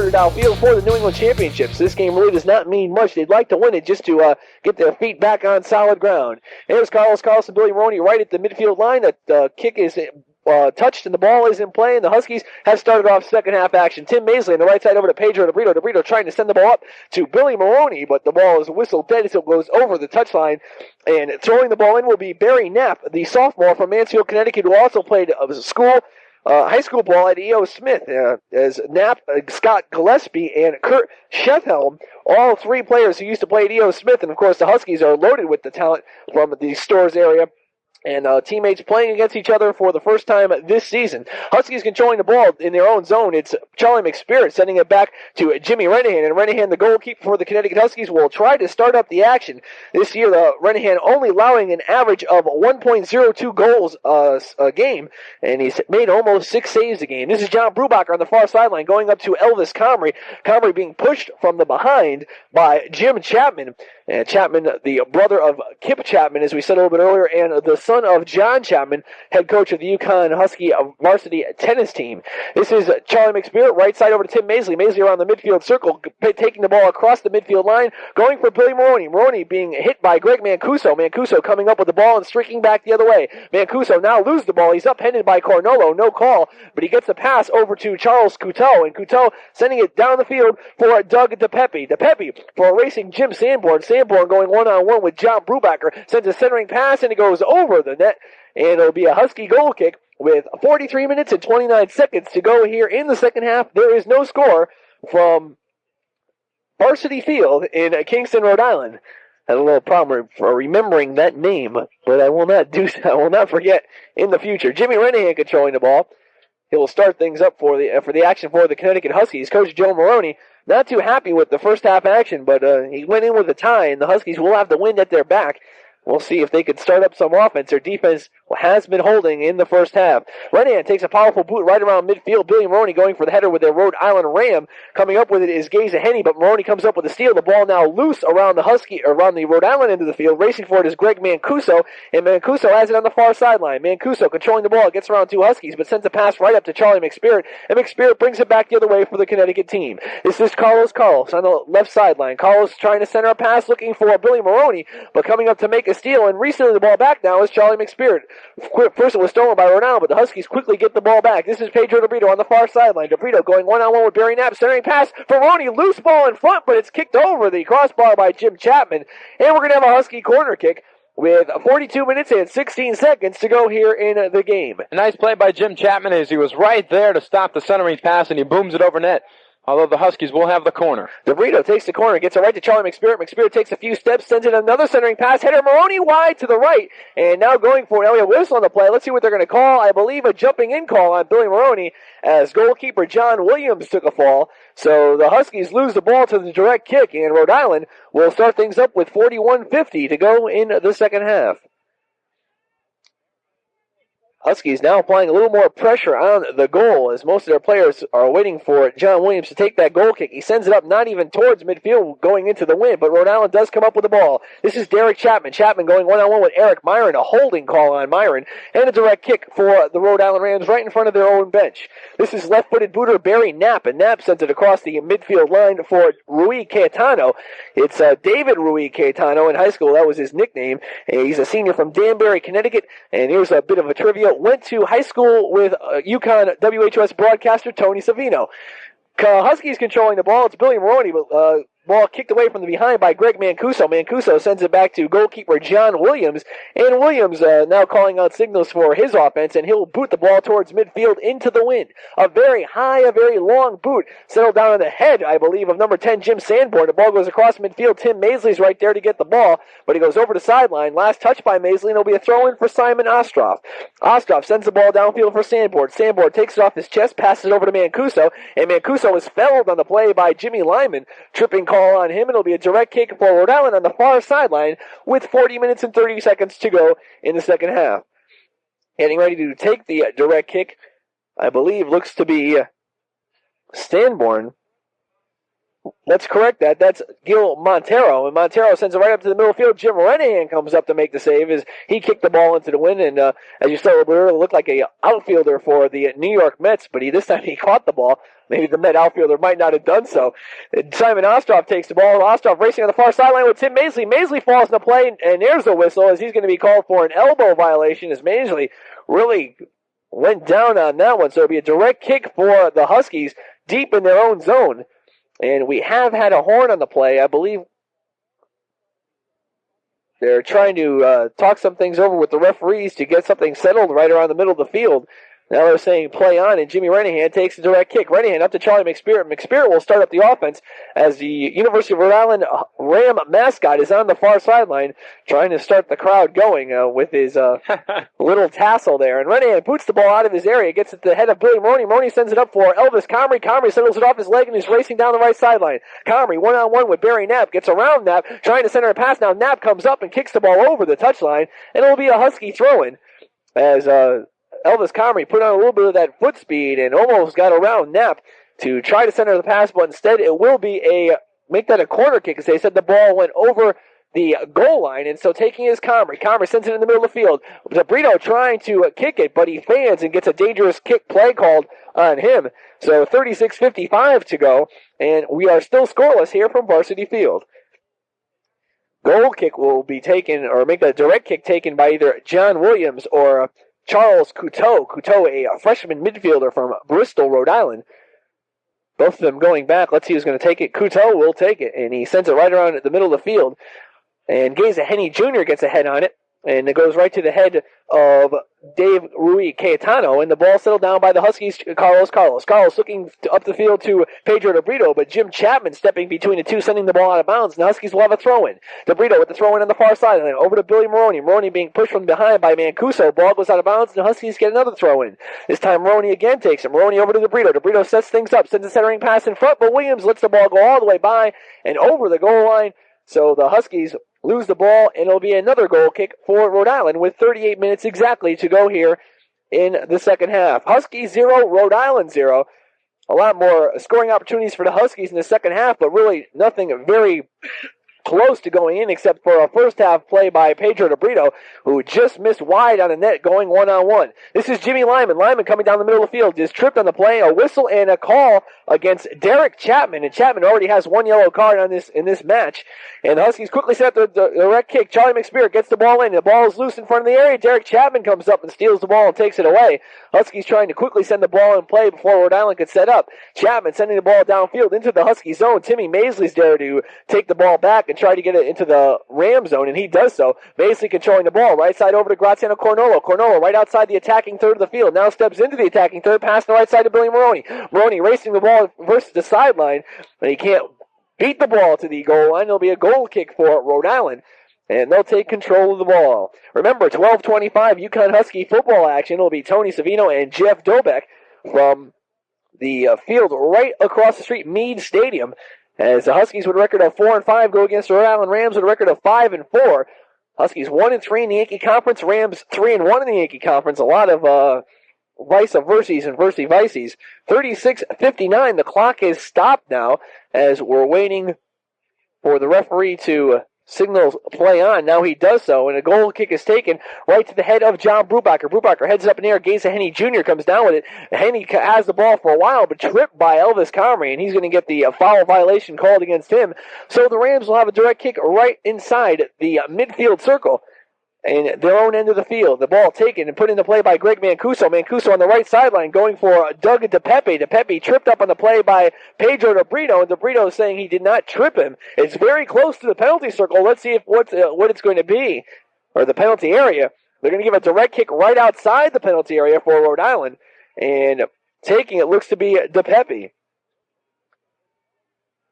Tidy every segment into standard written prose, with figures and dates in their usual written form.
further downfield for the New England Championships. This game really does not mean much. They'd like to win it just to get their feet back on solid ground. Here's Carlos and Billy Maroney right at the midfield line. The kick is touched and the ball is in play, and the Huskies have started off second half action. Tim Maisley on the right side over to Pedro DeBrito. DeBrito trying to send the ball up to Billy Maroney, but the ball is whistled dead as it goes over the touchline. And throwing the ball in will be Barry Knapp, the sophomore from Mansfield, Connecticut, who also played high school ball at E.O. Smith, as Knapp, Scott Gillespie, and Kurt Shefhelm, all three players who used to play at E.O. Smith. And of course, the Huskies are loaded with the talent from the Stores area. And teammates playing against each other for the first time this season. Huskies controlling the ball in their own zone. It's Charlie McSpirit sending it back to Jimmy Renahan. And Renahan, the goalkeeper for the Connecticut Huskies, will try to start up the action. This year, Renahan only allowing an average of 1.02 goals a game. And he's made almost 6 saves a game. This is John Brubacher on the far sideline going up to Elvis Comrie. Comrie being pushed from the behind by Jim Chapman. And Chapman, the brother of Kip Chapman, as we said a little bit earlier, and the son of John Chapman, head coach of the UConn Husky varsity tennis team. This is Charlie McSpirit, right side over to Tim Maisley. Maisley around the midfield circle, taking the ball across the midfield line, going for Billy Maroney. Maroney being hit by Greg Mancuso. Mancuso coming up with the ball and streaking back the other way. Mancuso now loses the ball. He's upended by Cornolo. No call, but he gets the pass over to Charles Couteau, and Couteau sending it down the field for Doug DePepe. DePepe for a racing Jim Sanborn. Sanborn going one-on-one with John Brubacher, sends a centering pass, and it goes over the net, and it'll be a Husky goal kick with 43 minutes and 29 seconds to go here in the second half. There is no score from Varsity Field in Kingston, Rhode Island. I had a little problem for remembering that name, but I will not forget in the future. Jimmy Renahan controlling the ball. He will start things up for the action for the Connecticut Huskies. Coach Joe Maroney not too happy with the first half action, but he went in with a tie, and the Huskies will have the wind at their back. We'll see if they can start up some offense. Their defense has been holding in the first half. Renahan takes a powerful boot right around midfield. Billy Maroney going for the header with their Rhode Island Ram. Coming up with it is Gaza Henney, but Maroney comes up with a steal. The ball now loose around the Rhode Island end of the field. Racing for it is Greg Mancuso, and Mancuso has it on the far sideline. Mancuso controlling the ball, gets around two Huskies, but sends a pass right up to Charlie McSpirit, and McSpirit brings it back the other way for the Connecticut team. This is Carlos on the left sideline. Carlos trying to center a pass, looking for Billy Maroney, but coming up to make a steal, and recently the ball back now is Charlie McSpirit. First it was stolen by Rhode Island, but the Huskies quickly get the ball back. This is Pedro DeBrito on the far sideline. DeBrito going one-on-one with Barry Knapp, centering pass for Maroney. Loose ball in front, but it's kicked over the crossbar by Jim Chapman. And we're going to have a Husky corner kick with 42 minutes and 16 seconds to go here in the game. A nice play by Jim Chapman as he was right there to stop the centering pass, and he booms it over net. Although the Huskies will have the corner. DeBrito takes the corner, gets it right to Charlie McSpirit. McSpirit takes a few steps, sends in another centering pass. Header Maroney wide to the right. And now going for an Elliott whistle on the play. Let's see what they're going to call. I believe a jumping in call on Billy Maroney as goalkeeper John Williams took a fall. So the Huskies lose the ball to the direct kick, and Rhode Island will start things up with 41:50 to go in the second half. Huskies now applying a little more pressure on the goal as most of their players are waiting for John Williams to take that goal kick. He sends it up not even towards midfield going into the wind, but Rhode Island does come up with the ball. This is Derek Chapman. Chapman going one-on-one with Eric Myron, a holding call on Myron, and a direct kick for the Rhode Island Rams right in front of their own bench. This is left-footed booter Barry Knapp, and Knapp sends it across the midfield line for Rui Cayetano. It's David Rui Cayetano in high school. That was his nickname. He's a senior from Danbury, Connecticut, and here's a bit of a trivia. Went to high school with UConn WHUS broadcaster Tony Savino. Huskies controlling the ball. It's Billy Maroney, but ball kicked away from the behind by Greg Mancuso. Mancuso sends it back to goalkeeper John Williams, and Williams now calling out signals for his offense, and he'll boot the ball towards midfield into the wind. A very high, a very long boot settled down on the head, I believe, of number 10, Jim Sanborn. The ball goes across midfield. Tim Maisley's right there to get the ball, but he goes over the sideline. Last touch by Maisley, and it'll be a throw-in for Simon Ostroff. Ostroff sends the ball downfield for Sanborn. Sanborn takes it off his chest, passes it over to Mancuso, and Mancuso is felled on the play by Jimmy Lyman. Tripping call on him. It'll be a direct kick for Rhode Island on the far sideline with 40 minutes and 30 seconds to go in the second half. Getting ready to take the direct kick, I believe, looks to be Sanborn. Let's correct that. That's Gil Montero, and Montero sends it right up to the middle field. Jim Renahan comes up to make the save as he kicked the ball into the wind, and as you saw earlier, it looked like a outfielder for the New York Mets, but this time he caught the ball. Maybe the Met outfielder might not have done so. Simon Ostroff takes the ball. Ostroff racing on the far sideline with Tim Maisley. Maisley falls into play, and there's a whistle as he's going to be called for an elbow violation as Maisley really went down on that one. So it'll be a direct kick for the Huskies deep in their own zone. And we have had a horn on the play. I believe they're trying to talk some things over with the referees to get something settled right around the middle of the field. Now they're saying play on, and Jimmy Renahan takes a direct kick. Renahan up to Charlie McSpirit. McSpirit will start up the offense as the University of Rhode Island Ram mascot is on the far sideline trying to start the crowd going with his little tassel there. And Renahan boots the ball out of his area, gets it to the head of Billy Maroney. Maroney sends it up for Elvis Comrie. Comrie settles it off his leg and is racing down the right sideline. Comrie one-on-one with Barry Knapp, gets around Knapp, trying to center a pass. Now Knapp comes up and kicks the ball over the touchline, and it'll be a Husky throw-in as Elvis Comrie put on a little bit of that foot speed and almost got around Knapp to try to center the pass, but instead it will be make that a corner kick, as they said the ball went over the goal line, and so taking his Comrie. Comrie sends it in the middle of the field. Brito trying to kick it, but he fans and gets a dangerous kick play called on him. So 36:55 to go, and we are still scoreless here from Varsity Field. Goal kick will be taken, or make the direct kick taken by either John Williams or Charles Couteau. Couteau, a freshman midfielder from Bristol, Rhode Island. Both of them going back. Let's see who's going to take it. Couteau will take it, and he sends it right around the middle of the field. And Geza Henney Jr. gets a head on it, and it goes right to the head of Dave Rui Cayetano, and the ball settled down by the Huskies. Carlos looking up the field to Pedro DeBrito, but Jim Chapman stepping between the two, sending the ball out of bounds, and the Huskies will have a throw-in. DeBrito with the throw-in on the far sideline, over to Billy Maroney. Maroney being pushed from behind by Mancuso. Ball goes out of bounds, and the Huskies get another throw-in. This time Maroney again takes it. Maroney over to DeBrito. DeBrito sets things up, sends a centering pass in front, but Williams lets the ball go all the way by and over the goal line. So the Huskies lose the ball, and it'll be another goal kick for Rhode Island with 38 minutes exactly to go here in the second half. Huskies 0, Rhode Island 0. A lot more scoring opportunities for the Huskies in the second half, but really nothing very close to going in except for a first half play by Pedro DeBrito, who just missed wide on the net going one-on-one. This is Jimmy Lyman. Lyman coming down the middle of the field, just tripped on the play, a whistle and a call against Darak Chapman, and Chapman already has one yellow card on in this match. And the Huskies quickly set the direct kick. Charlie McSpirit gets the ball in. The ball is loose in front of the area. Darak Chapman comes up and steals the ball and takes it away. Huskies trying to quickly send the ball in play before Rhode Island could set up. Chapman sending the ball downfield into the Husky zone. Timmy Maisley's there to take the ball back and try to get it into the Ram zone, and he does so. Maisley controlling the ball. Right side over to Graziano Cornolo. Cornolo right outside the attacking third of the field. Now steps into the attacking third. Pass on the right side to Billy Maroney. Maroney racing the ball versus the sideline, but he can't beat the ball to the goal line. It'll be a goal kick for Rhode Island, and they'll take control of the ball. Remember, 12:25 UConn Husky football action. It'll be Tony Savino and Jeff Dobeck from the field right across the street, Meade Stadium, as the Huskies with a record of 4-5 go against the Rhode Island Rams with a record of 5-4. Huskies 1-3 in the Yankee Conference. Rams 3-1 in the Yankee Conference. A lot of vice verses and versi vices. 36:59. The clock is stopped now as we're waiting for the referee to signal play on. Now he does so, and a goal kick is taken right to the head of John Brubaker. Brubaker heads up in the air. Geza Henney Jr. comes down with it. Henney has the ball for a while, but tripped by Elvis Comrie, and he's going to get the foul violation called against him. So the Rams will have a direct kick right inside the midfield circle in their own end of the field. The ball taken and put into play by Greg Mancuso. Mancuso on the right sideline going for Doug DePepe. DePepe tripped up on the play by Pedro DeBrito, and DeBrito is saying he did not trip him. It's very close to the penalty circle. Let's see what it's going to be, or the penalty area. They're going to give a direct kick right outside the penalty area for Rhode Island, and taking it looks to be DePepe.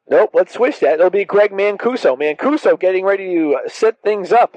Nope, let's switch that. It'll be Greg Mancuso. Mancuso getting ready to set things up.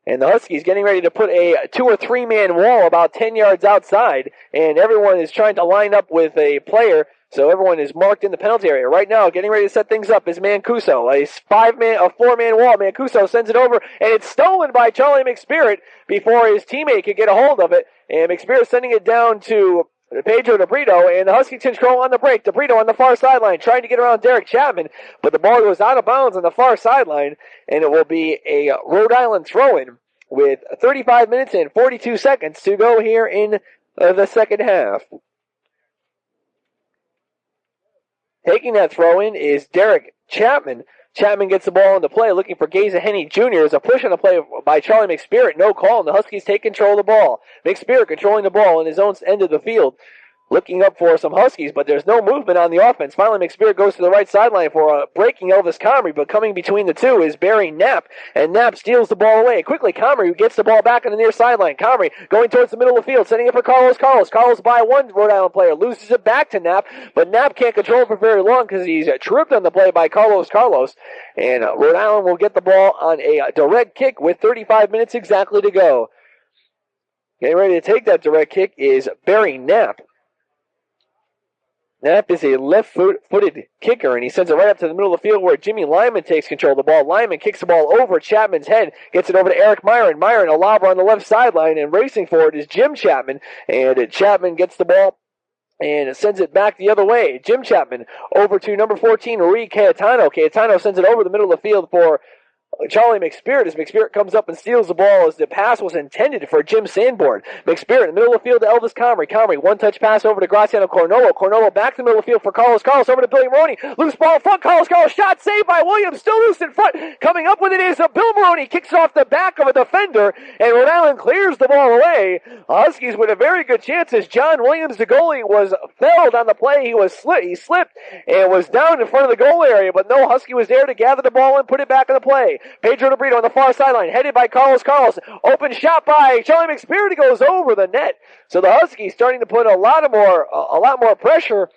And the Huskies getting ready to put a 2 or 3 man wall about 10 yards outside. And everyone is trying to line up with a player. So everyone is marked in the penalty area. Right now, getting ready to set things up is Mancuso. A 4-man wall. Mancuso sends it over. And it's stolen by Charlie McSpirit before his teammate could get a hold of it. And McSpirit sending it down to Pedro DeBrito, and the Huskies control on the break. DeBrito on the far sideline trying to get around Darak Chapman, but the ball goes out of bounds on the far sideline, and it will be a Rhode Island throw-in with 35 minutes and 42 seconds to go here in the second half. Taking that throw-in is Darak Chapman. Chapman gets the ball into play, looking for Gaza Henney Jr. There's a push on the play by Charlie McSpirit. No call, and the Huskies take control of the ball. McSpirit controlling the ball in his own end of the field, looking up for some Huskies, but there's no movement on the offense. Finally, McSpirit goes to the right sideline for a breaking Elvis Comrie, but coming between the two is Barry Knapp, and Knapp steals the ball away. Quickly, Comrie, who gets the ball back on the near sideline. Comrie going towards the middle of the field, setting up for Carlos. Carlos by one Rhode Island player, loses it back to Knapp, but Knapp can't control it for very long because he's tripped on the play by Carlos. And Rhode Island will get the ball on a direct kick with 35 minutes exactly to go. Getting ready to take that direct kick is Barry Knapp. Knapp is a left-footed kicker, and he sends it right up to the middle of the field where Jimmy Lyman takes control of the ball. Lyman kicks the ball over Chapman's head, gets it over to Eric Myron. Myron, a lobber on the left sideline, and racing for it is Jim Chapman. And Chapman gets the ball and sends it back the other way. Jim Chapman over to number 14, Rui Cayetano. Cayetano sends it over the middle of the field for Charlie McSpirit, as McSpirit comes up and steals the ball as the pass was intended for Jim Sanborn. McSpirit in the middle of the field to Elvis Comrie. Comrie, one-touch pass over to Graziano Cornolo. Cornolo back to the middle of the field for Carlos. Carlos over to Billy Maroney. Loose ball in front. Carlos shot saved by Williams. Still loose in front. Coming up with it is Bill Maroney. Kicks it off the back of a defender, and Rhode Island clears the ball away. Huskies with a very good chance as John Williams, the goalie, was felled on the play. He slipped and was down in front of the goal area, but no Husky was there to gather the ball and put it back in the play. Pedro DeBrito on the far sideline, headed by Carlos. Open shot by Charlie McSpirit. He goes over the net. So the Huskies starting to put a lot more pressure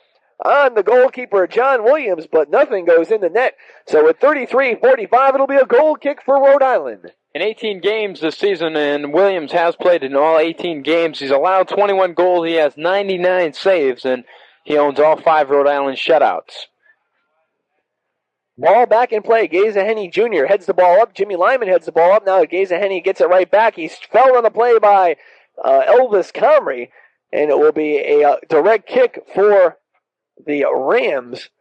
on the goalkeeper, John Williams, but nothing goes in the net. So with 33-45, it'll be a goal kick for Rhode Island. In 18 games this season, and Williams has played in all 18 games. He's allowed 21 goals. He has 99 saves, and he owns all 5 Rhode Island shutouts. Ball back in play. Gaza Henney Jr. heads the ball up. Jimmy Lyman heads the ball up. Now Gaza Henney gets it right back. He's fell on the play by Elvis Comrie, and it will be a direct kick for the Rams.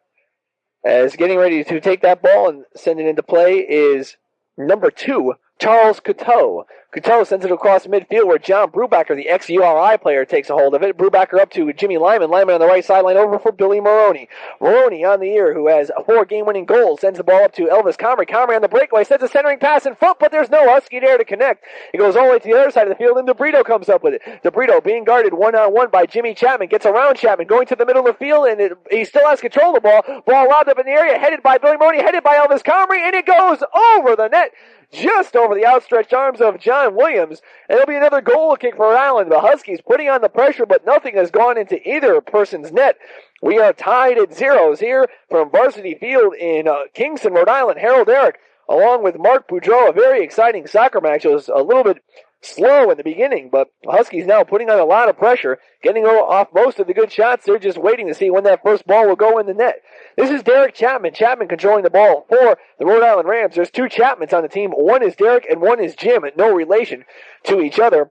As getting ready to take that ball and send it into play is number 2, Charles Couteau. Couteau sends it across midfield where John Brubaker, the ex-URI player, takes a hold of it. Brubaker up to Jimmy Lyman. Lyman on the right sideline over for Billy Maroney. Maroney on the year, who has 4 game-winning goals, sends the ball up to Elvis Comrie. Comrie on the breakaway, sends a centering pass in front, but there's no Husky there to connect. It goes all the way to the other side of the field, and DeBrito comes up with it. DeBrito being guarded one-on-one by Jimmy Chapman. Gets around Chapman, going to the middle of the field, and he still has control of the ball. Ball lobbed up in the area, headed by Billy Maroney, headed by Elvis Comrie, and it goes over the net, just over the outstretched arms of John Williams. And it'll be another goal kick for Rhode Island. The Huskies putting on the pressure, but nothing has gone into either person's net. We are tied at 0s here from Varsity Field in Kingston, Rhode Island. Harold Darak, along with Mark Boudreau, a very exciting soccer match. It was a little bit slow in the beginning, but Huskies now putting on a lot of pressure, getting off most of the good shots. They're just waiting to see when that first ball will go in the net. This is Darak Chapman. Chapman controlling the ball for the Rhode Island Rams. There's 2 Chapmans on the team. One is Darak and one is Jim, no relation to each other.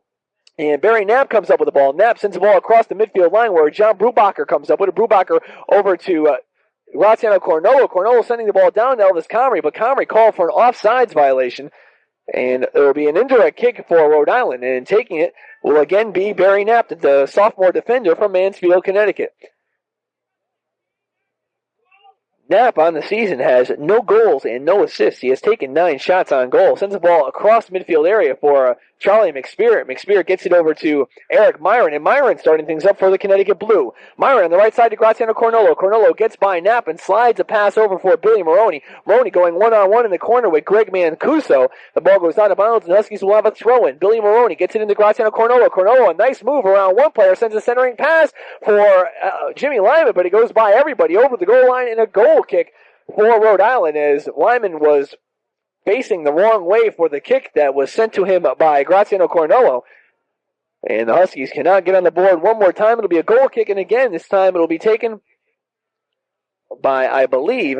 And Barry Knapp comes up with the ball. Knapp sends the ball across the midfield line where John Brubaker comes up with it. Brubaker over to Graziano Cornolo. Cornolo sending the ball down to Elvis Comrie, but Comrie called for an offsides violation. And there will be an indirect kick for Rhode Island. And taking it will again be Barry Knapp, the sophomore defender from Mansfield, Connecticut. Knapp on the season has no goals and no assists. He has taken 9 shots on goal. Sends the ball across the midfield area for Charlie McSpirit. McSpirit gets it over to Eric Myron, and Myron starting things up for the Connecticut Blue. Myron on the right side to Graziano Cornolo. Cornolo gets by Knapp and slides a pass over for Billy Maroney. Maroney going one-on-one in the corner with Greg Mancuso. The ball goes out of bounds, and Huskies will have a throw-in. Billy Maroney gets it into Graziano Cornolo. Cornolo, a nice move around one player, sends a centering pass for Jimmy Lyman, but he goes by everybody over the goal line in a goal kick for Rhode Island as Lyman was facing the wrong way for the kick that was sent to him by Graziano Cornolo. And the Huskies cannot get on the board one more time. It'll be a goal kick, and again, this time it'll be taken by, I believe,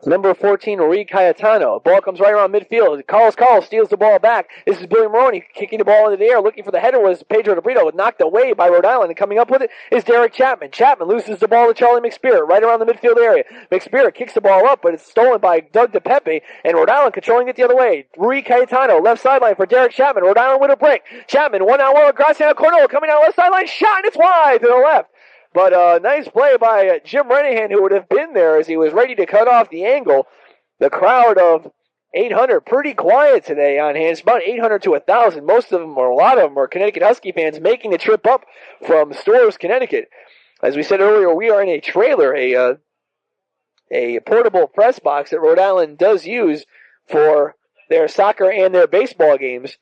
Number 14, Rhode Cayetano. Ball comes right around midfield. Carlos steals the ball back. This is Billy Maroney kicking the ball into the air, looking for the header. Was Pedro DeBrito, knocked away by Rhode Island, and coming up with it is Darak Chapman. Chapman loses the ball to Charlie McSpirit right around the midfield area. McSpirit kicks the ball up, but it's stolen by Doug DePepe, and Rhode Island controlling it the other way. Rhode Cayetano, left sideline for Darak Chapman. Rhode Island with a break. Chapman, 1-on-1 with Graciano Cornolo, coming down left sideline, shot, and it's wide to the left. But nice play by Jim Renahan, who would have been there as he was ready to cut off the angle. The crowd of 800, pretty quiet today on hand. It's about 800 to 1,000. Most of them, or a lot of them, are Connecticut Husky fans making the trip up from Storrs, Connecticut. As we said earlier, we are in a trailer, a portable press box that Rhode Island does use for their soccer and their baseball games.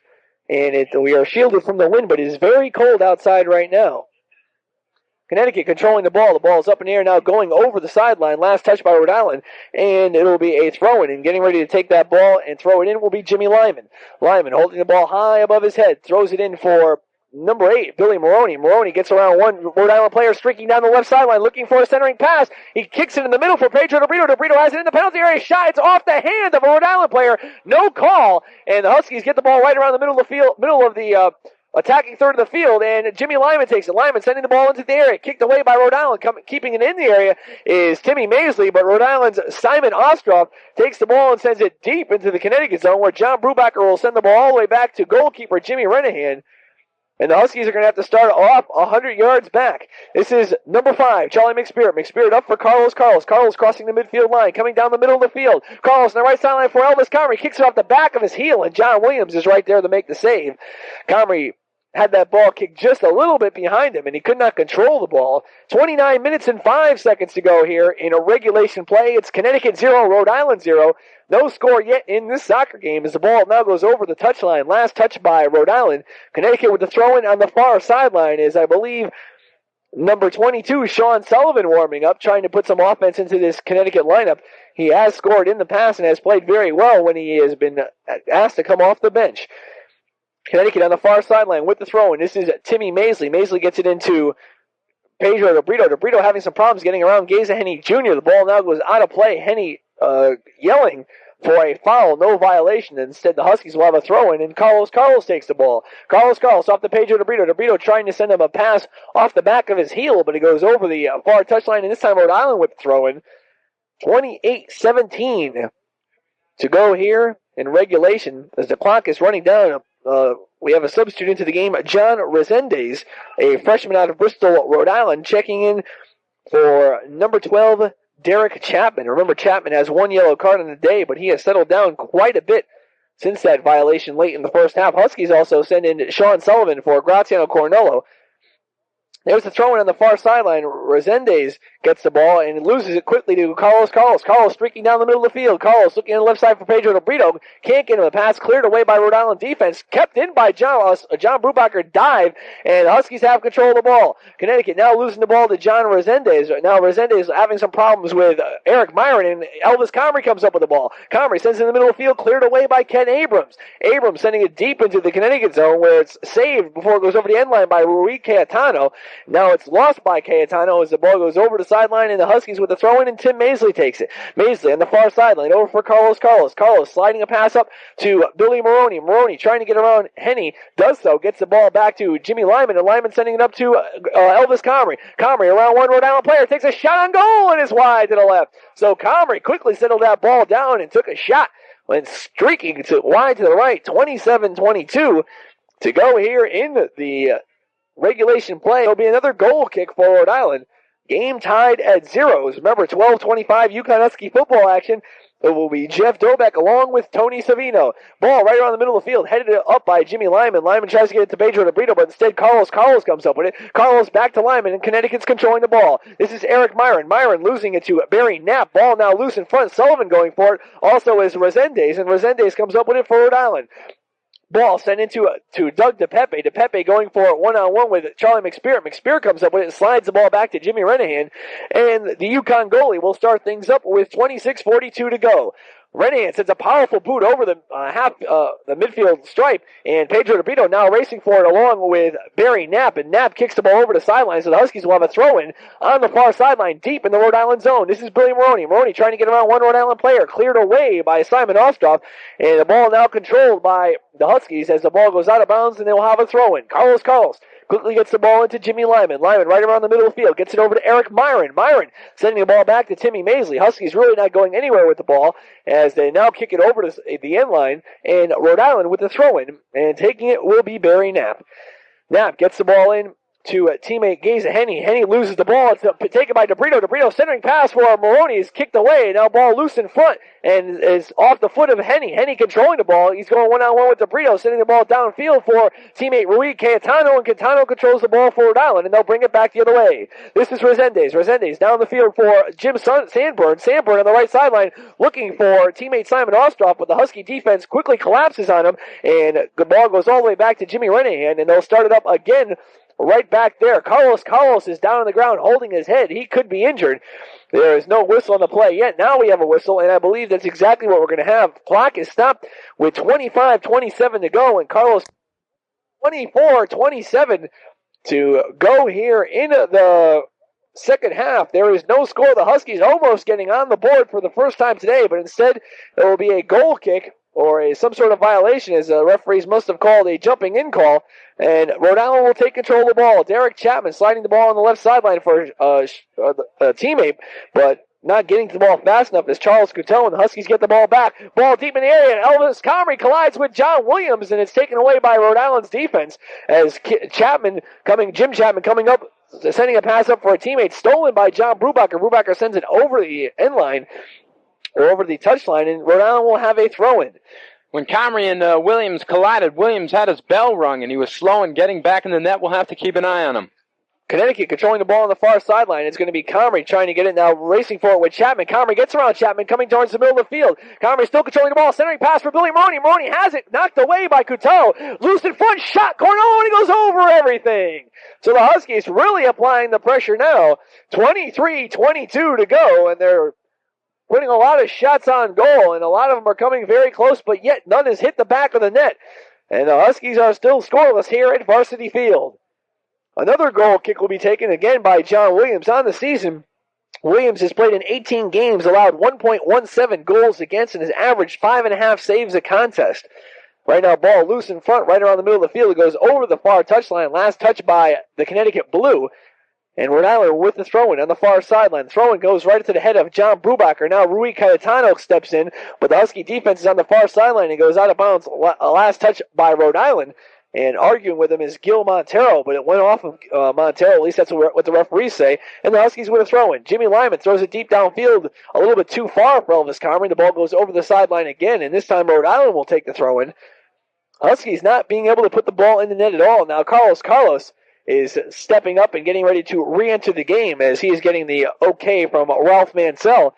And we are shielded from the wind, but it is very cold outside right now. Connecticut controlling the ball. The ball is up in the air now, going over the sideline. Last touch by Rhode Island, and it'll be a throw-in. And getting ready to take that ball and throw it in will be Jimmy Lyman. Lyman holding the ball high above his head, throws it in for number 8, Billy Maroney. Maroney gets around one Rhode Island player streaking down the left sideline, looking for a centering pass. He kicks it in the middle for Pedro DeBrito. DeBrito has it in the penalty area. Shot. It's off the hand of a Rhode Island player. No call, and the Huskies get the ball right around the middle of the attacking third of the field, and Jimmy Lyman takes it. Lyman sending the ball into the area. Kicked away by Rhode Island. Keeping it in the area is Timmy Maisley, but Rhode Island's Simon Ostroff takes the ball and sends it deep into the Connecticut zone, where John Brubaker will send the ball all the way back to goalkeeper Jimmy Renahan. And the Huskies are going to have to start off 100 yards back. This is number 5, Charlie McSpirit. McSpirit up for Carlos. Carlos crossing the midfield line, coming down the middle of the field. Carlos on the right sideline for Elvis Comrie. Kicks it off the back of his heel, and John Williams is right there to make the save. Comrie had that ball kicked just a little bit behind him, and he could not control the ball. 29 minutes and 5 seconds to go here in a regulation play. It's Connecticut 0, Rhode Island 0. No score yet in this soccer game as the ball now goes over the touchline. Last touch by Rhode Island. Connecticut with the throw-in on the far sideline is, I believe, number 22, Sean Sullivan, warming up, trying to put some offense into this Connecticut lineup. He has scored in the past and has played very well when he has been asked to come off the bench. Connecticut on the far sideline with the throw-in. This is Timmy Maisley. Maisley gets it into Pedro DeBrito. DeBrito having some problems getting around Geza Henny Jr. The ball now goes out of play. Henny yelling for a foul, no violation. Instead, the Huskies will have a throw-in, and Carlos takes the ball. Carlos off the Pedro DeBrito. DeBrito trying to send him a pass off the back of his heel, but he goes over the far touchline, and this time Rhode Island with the throw-in. 28-17 to go here in regulation as the clock is running down. We have a substitute into the game, John Resendez, a freshman out of Bristol, Rhode Island, checking in for number 12, Darak Chapman. Remember, Chapman has 1 yellow card in the day, but he has settled down quite a bit since that violation late in the first half. Huskies also send in Sean Sullivan for Graziano Cornolo. There's the throw-in on the far sideline. Resendez gets the ball and loses it quickly to Carlos. Carlos streaking down the middle of the field. Carlos looking on the left side for Pedro DeBrito. Can't get him. The pass cleared away by Rhode Island defense. Kept in by John Brubaker dive, and the Huskies have control of the ball. Connecticut now losing the ball to John Resendez. Now Resendez having some problems with Eric Myron, and Elvis Comrie comes up with the ball. Comrie sends it in the middle of the field, cleared away by Ken Abrams. Abrams sending it deep into the Connecticut zone, where it's saved before it goes over the end line by Rhode Cayetano. Now it's lost by Cayetano as the ball goes over the sideline, and the Huskies with the throw-in, and Tim Maisley takes it. Maisley on the far sideline, over for Carlos. Carlos sliding a pass up to Billy Maroney. Maroney trying to get around Henny, does so, gets the ball back to Jimmy Lyman, and Lyman sending it up to Elvis Comrie. Comrie around one Rhode Island player, takes a shot on goal, and is wide to the left. So Comrie quickly settled that ball down and took a shot when streaking wide to the right. 27-22 to go here in the regulation play. There'll be another goal kick for Rhode Island. Game tied at 0. Remember, 12:25 UConn Husky football action. It will be Jeff Dobeck along with Tony Savino. Ball right around the middle of the field, headed up by Jimmy Lyman. Lyman tries to get it to Pedro DeBrito, but instead Carlos comes up with it. Carlos back to Lyman, and Connecticut's controlling the ball. This is Eric Myron. Myron losing it to Barry Knapp. Ball now loose in front. Sullivan going for it. Also is Resendez, and Resendez comes up with it for Rhode Island. Ball sent into to Doug DePepe. DePepe going for it one-on-one with Charlie McSpirit. McSpirit comes up with it and slides the ball back to Jimmy Renahan. And the UConn goalie will start things up with 26:42 to go. Renahan sends a powerful boot over the the midfield stripe, and Pedro DeBrito now racing for it along with Barry Knapp, and Knapp kicks the ball over the sideline, so the Huskies will have a throw-in on the far sideline deep in the Rhode Island zone. This is Billy Maroney. Maroney trying to get around one Rhode Island player, cleared away by Simon Ostroff, and the ball now controlled by the Huskies as the ball goes out of bounds, and they will have a throw-in. Carlos quickly gets the ball into Jimmy Lyman. Lyman right around the middle of the field. Gets it over to Eric Myron. Myron sending the ball back to Timmy Maisley. Huskies really not going anywhere with the ball as they now kick it over to the end line. And Rhode Island with the throw-in. And taking it will be Barry Knapp. Knapp gets the ball in to teammate Gaza Henny. Henny loses the ball. It's taken by DeBrito. DeBrito centering pass for Maroney is kicked away. Now ball loose in front and is off the foot of Henny. Henny controlling the ball. He's going one-on-one with DeBrito, sending the ball downfield for teammate Rui Cayetano, and Cayetano controls the ball for Rhode Island, and they'll bring it back the other way. This is Resendez. Resendez down the field for Jim Sanborn. Sanborn on the right sideline looking for teammate Simon Ostroff, but the Husky defense quickly collapses on him, and the ball goes all the way back to Jimmy Renahan, and they'll start it up again right back there. Carlos is down on the ground holding his head. He could be injured. There is no whistle on the play yet. Now we have a whistle, and I believe that's exactly what we're going to have. Clock is stopped with 25-27 to go, and Carlos 24-27 to go here in the second half. There is no score. The Huskies almost getting on the board for the first time today, but instead there will be a goal kick or some sort of violation, as the referees must have called a jumping in call, and Rhode Island will take control of the ball. Darak Chapman sliding the ball on the left sideline for a teammate, but not getting to the ball fast enough as Charles Couteau, and the Huskies get the ball back. Ball deep in the area, and Elvis Comrie collides with John Williams, and it's taken away by Rhode Island's defense as Jim Chapman coming up, sending a pass up for a teammate, stolen by John Brubacher. Brubacher sends it over the end line, or over the touchline, and Rhode Island will have a throw-in. When Comrie and Williams collided, Williams had his bell rung, and he was slow in getting back in the net. We'll have to keep an eye on him. Connecticut controlling the ball on the far sideline. It's going to be Comrie trying to get it now, racing for it with Chapman. Comrie gets around Chapman, coming towards the middle of the field. Comrie still controlling the ball, centering pass for Billy Maroney. Maroney has it, knocked away by Couteau. Loose in front, shot, Cornell, and he goes over everything. So the Huskies really applying the pressure now. 23-22 to go, and they're putting a lot of shots on goal, and a lot of them are coming very close, but yet none has hit the back of the net. And the Huskies are still scoreless here at Varsity Field. Another goal kick will be taken again by John Williams. On the season, Williams has played in 18 games, allowed 1.17 goals against, and has averaged 5.5 saves a contest. Right now, ball loose in front, right around the middle of the field. It goes over the far touchline. Last touch by the Connecticut Blue. And Rhode Island with the throw-in on the far sideline. Throw-in goes right to the head of John Brubacher. Now Rui Cayetano steps in, but the Husky defense is on the far sideline and goes out of bounds. A last touch by Rhode Island. And arguing with him is Gil Montero, but it went off of Montero. At least that's what the referees say. And the Huskies with a throw-in. Jimmy Lyman throws it deep downfield, a little bit too far for Elvis Comrie. The ball goes over the sideline again, and this time Rhode Island will take the throw-in. Huskies not being able to put the ball in the net at all. Now Carlos is stepping up and getting ready to re-enter the game as he is getting the okay from Ralph Mansell.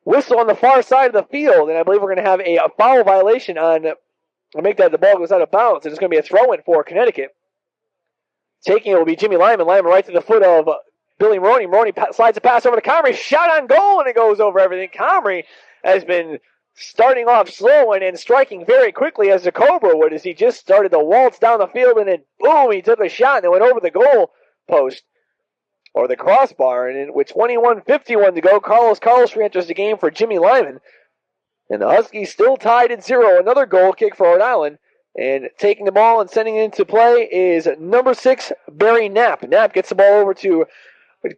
Whistle on the far side of the field, and I believe we're going to have a foul violation on, to make that the ball goes out of bounds, and it's going to be a throw-in for Connecticut. Taking it will be Jimmy Lyman. Lyman right to the foot of Billy Maroney. Maroney slides a pass over to Comrie. Shot on goal, and it goes over everything. Comrie has been starting off slow and striking very quickly as the Cobra would, as he just started to waltz down the field, and then boom, he took a shot and it went over the goal post or the crossbar. And with 21:51 to go, Carlos re-enters the game for Jimmy Lyman, and the Huskies still tied at 0. Another goal kick for Rhode Island, and taking the ball and sending it into play is number 6 Barry Knapp. Knapp gets the ball over to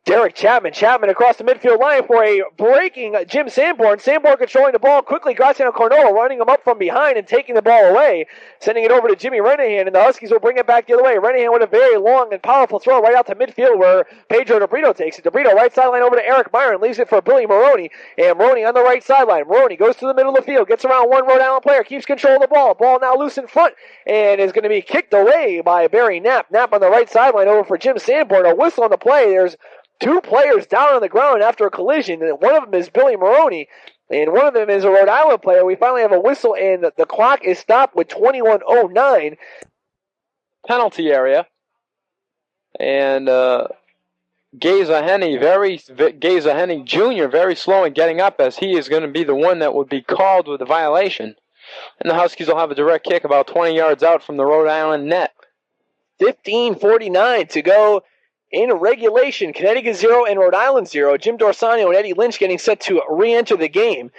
Darak Chapman. Chapman across the midfield line for a breaking Jim Sanborn. Sanborn controlling the ball quickly. Graziano Cornola running him up from behind and taking the ball away. Sending it over to Jimmy Renahan, and the Huskies will bring it back the other way. Renahan with a very long and powerful throw right out to midfield where Pedro DeBrito takes it. DeBrito right sideline over to Eric Myron. Leaves it for Billy Maroney. And Maroney on the right sideline. Maroney goes to the middle of the field. Gets around one Rhode Island player. Keeps control of the ball. Ball now loose in front. And is going to be kicked away by Barry Knapp. Knapp on the right sideline over for Jim Sanborn. A whistle on the play. There's 2 players down on the ground after a collision, and one of them is Billy Maroney, and one of them is a Rhode Island player. We finally have a whistle, and the clock is stopped with 21:09. Penalty area. And Geza Henny Jr. very slow in getting up, as he is going to be the one that would be called with the violation. And the Huskies will have a direct kick about 20 yards out from the Rhode Island net. 15:49 to go in regulation. Connecticut 0 and Rhode Island 0. Jim Dorsanio and Eddie Lynch getting set to re-enter the game.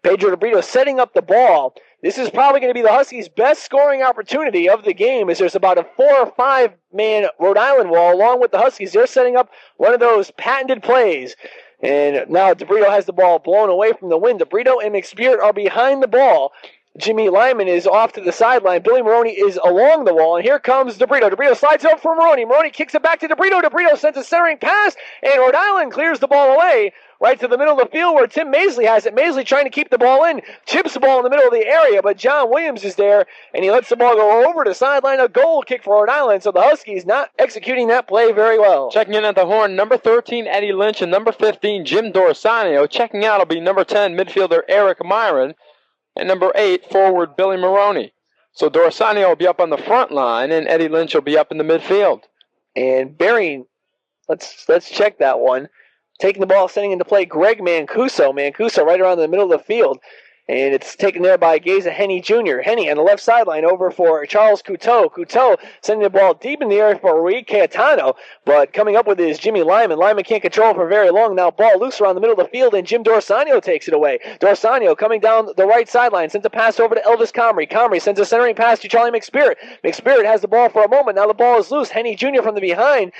Pedro DeBrito setting up the ball. This is probably going to be the Huskies' best scoring opportunity of the game, as there's about a 4 or 5 man Rhode Island wall along with the Huskies. They're setting up one of those patented plays. And now DeBrito has the ball blown away from the wind. DeBrito and McSpirit are behind the ball. Jimmy Lyman is off to the sideline. Billy Maroney is along the wall, and here comes DeBrito. DeBrito slides it up for Maroney. Maroney kicks it back to DeBrito. DeBrito sends a centering pass, and Rhode Island clears the ball away right to the middle of the field where Tim Maisley has it. Maisley trying to keep the ball in, chips the ball in the middle of the area, but John Williams is there, and he lets the ball go over the sideline. A goal kick for Rhode Island, so the Huskies not executing that play very well. Checking in at the horn, number 13, Eddie Lynch, and number 15, Jim Dorsanio. Checking out will be number 10, midfielder Eric Myron, and number 8, forward Billy Maroney. So Dorsanio will be up on the front line, and Eddie Lynch will be up in the midfield. And bearing, let's check that one. Taking the ball, sending into play, Greg Mancuso. Mancuso right around the middle of the field. And it's taken there by Geza Henny Jr. Henny on the left sideline over for Charles Couteau. Couteau sending the ball deep in the area for Rui Cayetano. But coming up with it is Jimmy Lyman. Lyman can't control it for very long. Now ball loose around the middle of the field, and Jim Dorsanio takes it away. Dorsanio coming down the right sideline. Sends a pass over to Elvis Comrie. Comrie sends a centering pass to Charlie McSpirit. McSpirit has the ball for a moment. Now the ball is loose. Henny Jr. from the behind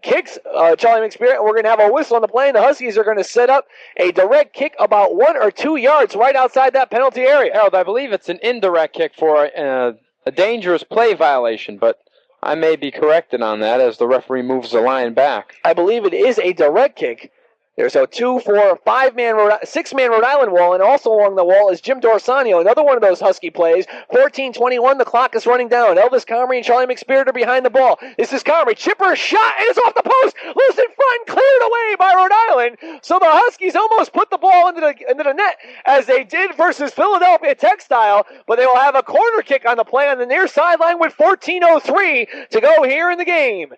kicks Charlie McSpirit, and we're going to have a whistle on the play, and the Huskies are going to set up a direct kick about 1 or 2 yards right outside that penalty area. Harold, I believe it's an indirect kick for a dangerous play violation, but I may be corrected on that as the referee moves the line back. I believe it is a direct kick. There's a 2, 4, 5-man, 6-man Rhode Island wall, and also along the wall is Jim Dorsanio, another one of those Husky plays. 14:21, the clock is running down. Elvis Comrie and Charlie McSpirit are behind the ball. This is Comrie, chipper, shot, and it's off the post, loose in front, cleared away by Rhode Island. So the Huskies almost put the ball into the net, as they did versus Philadelphia Textile, but they will have a corner kick on the play on the near sideline with 14:03 to go here in the game.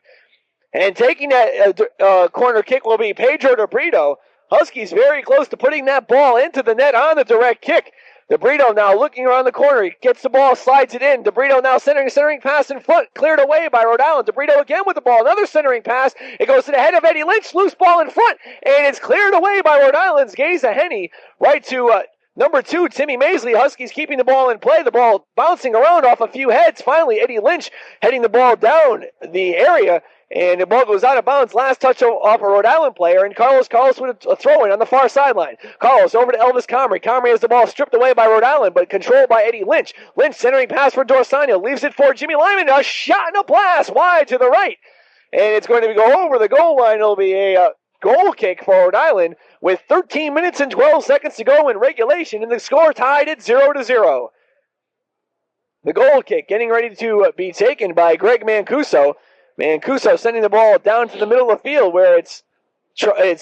And taking that corner kick will be Pedro DeBrito. Huskies very close to putting that ball into the net on the direct kick. DeBrito now looking around the corner. He gets the ball, slides it in. DeBrito now centering pass in front. Cleared away by Rhode Island. DeBrito again with the ball. Another centering pass. It goes to the head of Eddie Lynch. Loose ball in front. And it's cleared away by Rhode Island's Geza Henny. Right to number 2, Timmy Maisley. Huskies keeping the ball in play. The ball bouncing around off a few heads. Finally, Eddie Lynch heading the ball down the area. And the ball goes out of bounds. Last touch off a Rhode Island player. And Carlos with a throw-in on the far sideline. Carlos over to Elvis Comrie. Comrie has the ball stripped away by Rhode Island, but controlled by Eddie Lynch. Lynch centering pass for Dorsanio. Leaves it for Jimmy Lyman. A shot and a blast wide to the right. And it's going to go over the goal line. It'll be a goal kick for Rhode Island with 13 minutes and 12 seconds to go in regulation. And the score tied at 0-0. The goal kick getting ready to be taken by Greg Mancuso. Mancuso sending the ball down to the middle of the field where it's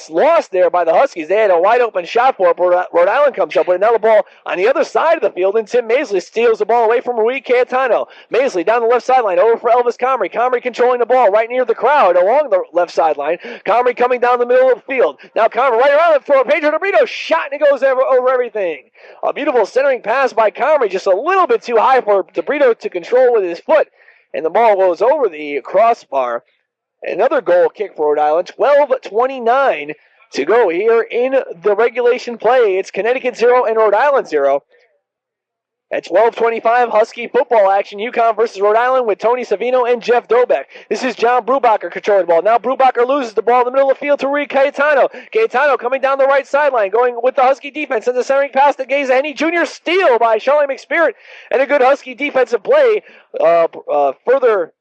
lost there by the Huskies. They had a wide open shot for it, but Rhode Island comes up with another ball on the other side of the field, and Tim Maisley steals the ball away from Rui Cayetano. Maisley down the left sideline, over for Elvis Comrie. Comrie controlling the ball right near the crowd along the left sideline. Comrie coming down the middle of the field. Now Comrie right around it for Pedro DeBrito. Shot, and it goes over everything. A beautiful centering pass by Comrie, just a little bit too high for DeBrito to control with his foot. And the ball goes over the crossbar. Another goal kick for Rhode Island. 12:29 to go here in the regulation play. It's Connecticut 0 and Rhode Island 0. At 12:25, Husky football action. UConn versus Rhode Island with Tony Savino and Jeff Dobeck. This is John Brubacher controlling the ball. Now Brubacher loses the ball in the middle of the field to Rui Cayetano. Cayetano coming down the right sideline, going with the Husky defense. And the centering pass to Geza Henny Jr. Steal by Charlie McSpirit. And a good Husky defensive play further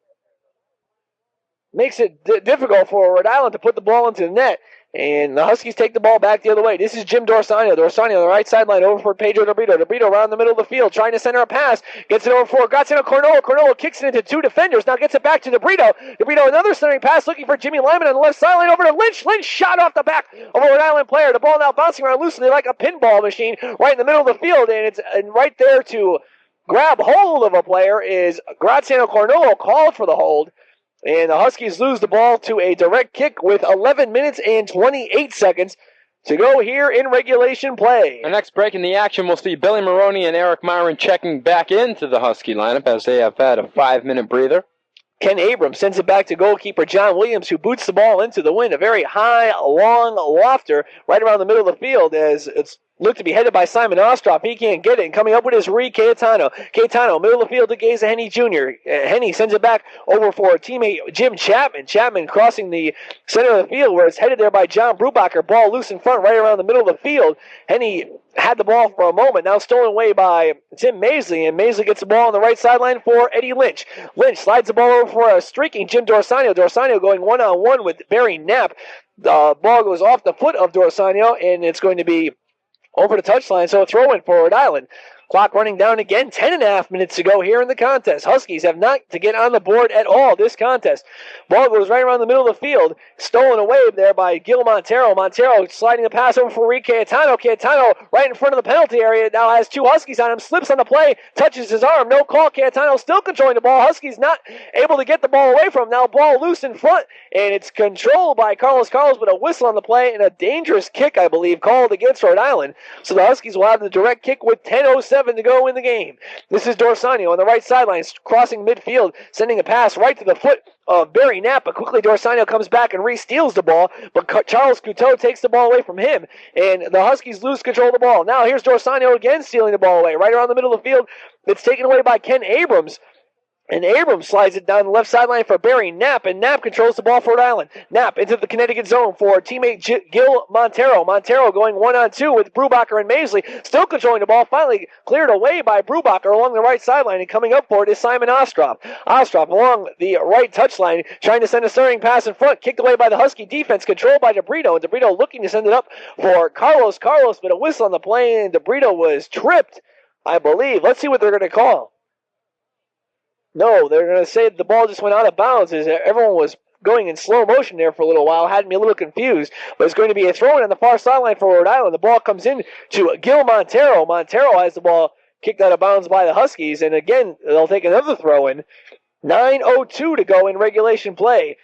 makes it difficult for Rhode Island to put the ball into the net. And the Huskies take the ball back the other way. This is Jim Dorsanio. Dorsanio on the right sideline over for Pedro DeBrito. DeBrito around the middle of the field trying to center a pass. Gets it over for Graziano Cornolo. Cornolo kicks it into 2 defenders. Now gets it back to DeBrito. DeBrito another centering pass looking for Jimmy Lyman on the left sideline over to Lynch. Lynch shot off the back of a Rhode Island player. The ball now bouncing around loosely like a pinball machine right in the middle of the field. And right there to grab hold of a player is Graziano Cornolo, called for the hold. And the Huskies lose the ball to a direct kick with 11 minutes and 28 seconds to go here in regulation play. The next break in the action, we'll see Billy Maroney and Eric Myron checking back into the Husky lineup as they have had a 5-minute breather. Ken Abrams sends it back to goalkeeper John Williams, who boots the ball into the wind. A very high, long lofter right around the middle of the field as it's looked to be headed by Simon Ostroff. He can't get it. And coming up with his Rhode Cayetano. Cayetano, middle of the field to Gaza Henney Jr. Henney sends it back over for teammate Jim Chapman. Chapman crossing the center of the field where it's headed there by John Brubacher. Ball loose in front right around the middle of the field. Henney had the ball for a moment. Now stolen away by Tim Maisley. And Maisley gets the ball on the right sideline for Eddie Lynch. Lynch slides the ball over for a streaking Jim Dorsano. Dorsano going one-on-one with Barry Knapp. The ball goes off the foot of Dorsano, and it's going to be over the touchline, so a throw-in for Rhode Island. Clock running down again, 10.5 minutes to go here in the contest. Huskies have not to get on the board at all this contest. Ball goes right around the middle of the field. Stolen away there by Gil Montero. Montero sliding the pass over for Rhode Cayetano. Cayetano right in front of the penalty area. Now has two Huskies on him. Slips on the play. Touches his arm. No call. Cayetano still controlling the ball. Huskies not able to get the ball away from him. Now ball loose in front. And it's controlled by Carlos, but a whistle on the play and a dangerous kick, I believe, called against Rhode Island. So the Huskies will have the direct kick with 10:07 to go in the game. This is Dorsani on the right sideline, crossing midfield, sending a pass right to the foot of Barry Knapp, but quickly Dorsani comes back and re-steals the ball, but Charles Couteau takes the ball away from him, and the Huskies lose control of the ball. Now here's Dorsani again stealing the ball away, right around the middle of the field. It's taken away by Ken Abrams. And Abrams slides it down the left sideline for Barry Knapp, and Knapp controls the ball for Rhode Island. Knapp into the Connecticut zone for teammate Gil Montero. Montero going 1-on-2 with Brubacher and Maisley, still controlling the ball, finally cleared away by Brubacher along the right sideline, and coming up for it is Simon Ostroff. Ostroff along the right touchline, trying to send a stirring pass in front, kicked away by the Husky defense, controlled by DeBrito, and DeBrito looking to send it up for Carlos, but a whistle on the play, and DeBrito was tripped, I believe. Let's see what they're going to call. No, they're going to say the ball just went out of bounds as everyone was going in slow motion there for a little while. Had me a little confused, but it's going to be a throw-in on the far sideline for Rhode Island. The ball comes in to Gil Montero. Montero has the ball kicked out of bounds by the Huskies, and again, they'll take another throw-in. 9:02 to go in regulation play.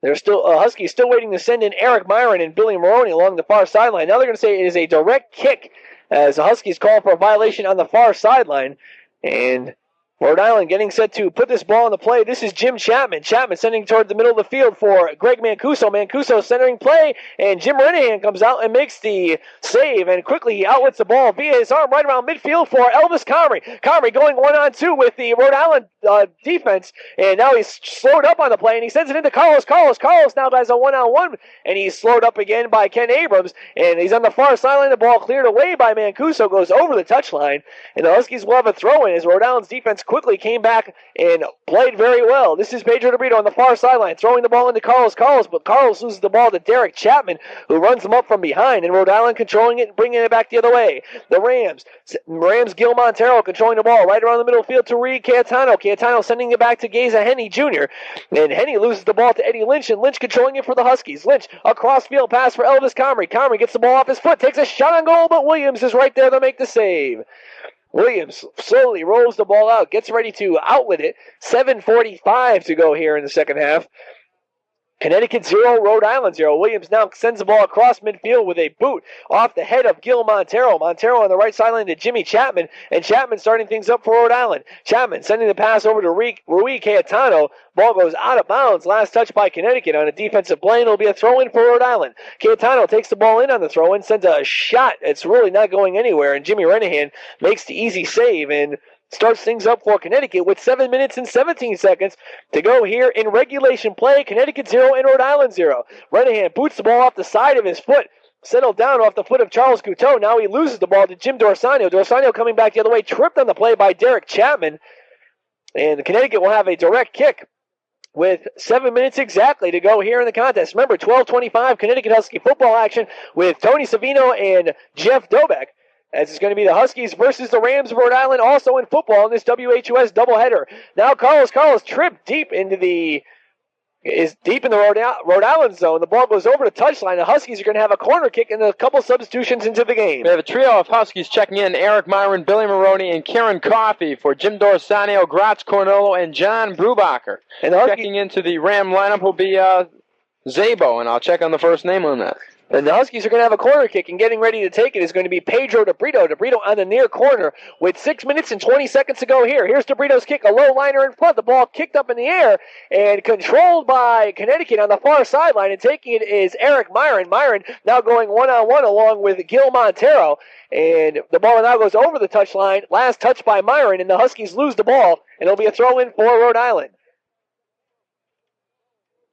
They're still Huskies still waiting to send in Eric Myron and Billy Maroney along the far sideline. Now they're going to say it is a direct kick as the Huskies call for a violation on the far sideline, and Rhode Island getting set to put this ball in the play. This is Jim Chapman. Chapman sending toward the middle of the field for Greg Mancuso. Mancuso centering play, and Jim Renahan comes out and makes the save, and quickly he outlets the ball via his arm right around midfield for Elvis Comrie. Comrie going 1-on-2 with the Rhode Island defense, and now he's slowed up on the play, and he sends it into Carlos. Carlos now has a 1-on-1, and he's slowed up again by Ken Abrams, and he's on the far sideline. The ball cleared away by Mancuso, goes over the touchline, and the Huskies will have a throw-in as Rhode Island's defense quickly came back and played very well. This is Pedro DeBrito on the far sideline, throwing the ball into Carlos, but Carlos loses the ball to Darak Chapman, who runs him up from behind, and Rhode Island controlling it and bringing it back the other way. The Rams, Gil Montero controlling the ball right around the middle field to Rhode Cayetano. Cayetano sending it back to Gaza Henney Jr., and Henney loses the ball to Eddie Lynch, and Lynch controlling it for the Huskies. Lynch, a cross-field pass for Elvis Comrie. Comrie gets the ball off his foot, takes a shot on goal, but Williams is right there to make the save. Williams slowly rolls the ball out, gets ready to outlet it. 7:45 to go here in the second half. Connecticut 0, Rhode Island 0. Williams now sends the ball across midfield with a boot off the head of Gil Montero. Montero on the right sideline to Jimmy Chapman, and Chapman starting things up for Rhode Island. Chapman sending the pass over to Rhode Cayetano. Ball goes out of bounds. Last touch by Connecticut on a defensive play, and it'll be a throw-in for Rhode Island. Cayetano takes the ball in on the throw-in, sends a shot. It's really not going anywhere, and Jimmy Renahan makes the easy save, and starts things up for Connecticut with 7 minutes and 17 seconds to go here in regulation play. Connecticut 0 and Rhode Island 0. Renahan boots the ball off the side of his foot, settled down off the foot of Charles Couteau. Now he loses the ball to Jim Dorsani. Dorsani coming back the other way, tripped on the play by Darak Chapman. And Connecticut will have a direct kick with 7 minutes exactly to go here in the contest. Remember, 12:25 Connecticut Husky football action with Tony Savino and Jeff Dobek, as it's going to be the Huskies versus the Rams of Rhode Island, also in football in this WHUS doubleheader. Now Carlos tripped deep into the is deep in the Rhode Island zone. The ball goes over the touchline. The Huskies are going to have a corner kick and a couple substitutions into the game. We have a trio of Huskies checking in: Eric Myron, Billy Maroney, and Kieran Coffey for Jim Dorsanio, Gratz Cornolo, and John Brubacher. And checking into the Ram lineup will be Zabo, and I'll check on the first name on that. And the Huskies are going to have a corner kick, and getting ready to take it is going to be Pedro DeBrito. DeBrito on the near corner with 6 minutes and 20 seconds to go here. Here's DeBrito's kick, a low liner in front. The ball kicked up in the air and controlled by Connecticut on the far sideline, and taking it is Eric Myron. Myron now going one-on-one along with Gil Montero, and the ball now goes over the touchline. Last touch by Myron, and the Huskies lose the ball, and it'll be a throw-in for Rhode Island.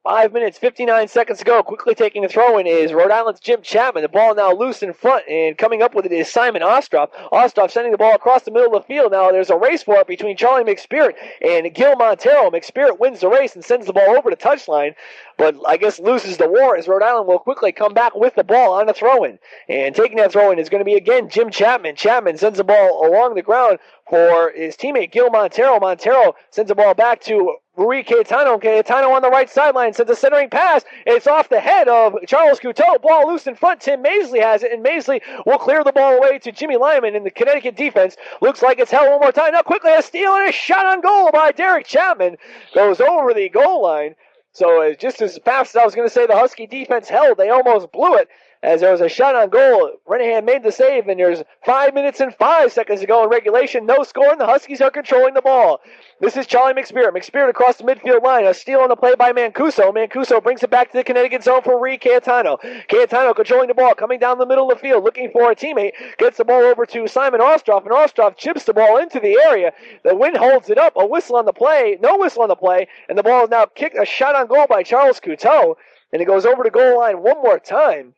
5 minutes, 59 seconds to go. Quickly taking the throw-in is Rhode Island's Jim Chapman. The ball now loose in front, and coming up with it is Simon Ostroff. Ostroff sending the ball across the middle of the field. Now there's a race for it between Charlie McSpirit and Gil Montero. McSpirit wins the race and sends the ball over the touchline, but I guess loses the war as Rhode Island will quickly come back with the ball on the throw-in. And taking that throw-in is going to be, again, Jim Chapman. Chapman sends the ball along the ground for his teammate Gil Montero. Montero sends the ball back to Rui Cayetano. Cayetano on the right sideline sends a centering pass. It's off the head of Charles Couteau. Ball loose in front. Tim Maisley has it, and Maisley will clear the ball away to Jimmy Lyman, and the Connecticut defense looks like it's held one more time. Now quickly a steal and a shot on goal by Darak Chapman. Goes over the goal line. So just as fast as I was going to say the Husky defense held, they almost blew it, as there was a shot on goal. Renahan made the save, and there's 5 minutes and 5 seconds to go in regulation. No score, and the Huskies are controlling the ball. This is Charlie McSpirit. McSpirit across the midfield line. A steal on the play by Mancuso. Mancuso brings it back to the Connecticut zone for Rui Cayetano. Cayetano controlling the ball, coming down the middle of the field, looking for a teammate. Gets the ball over to Simon Ostroff, and Ostroff chips the ball into the area. The wind holds it up. A whistle on the play. No whistle on the play, and the ball is now kicked. A shot on goal by Charles Couteau, and it goes over the goal line one more time.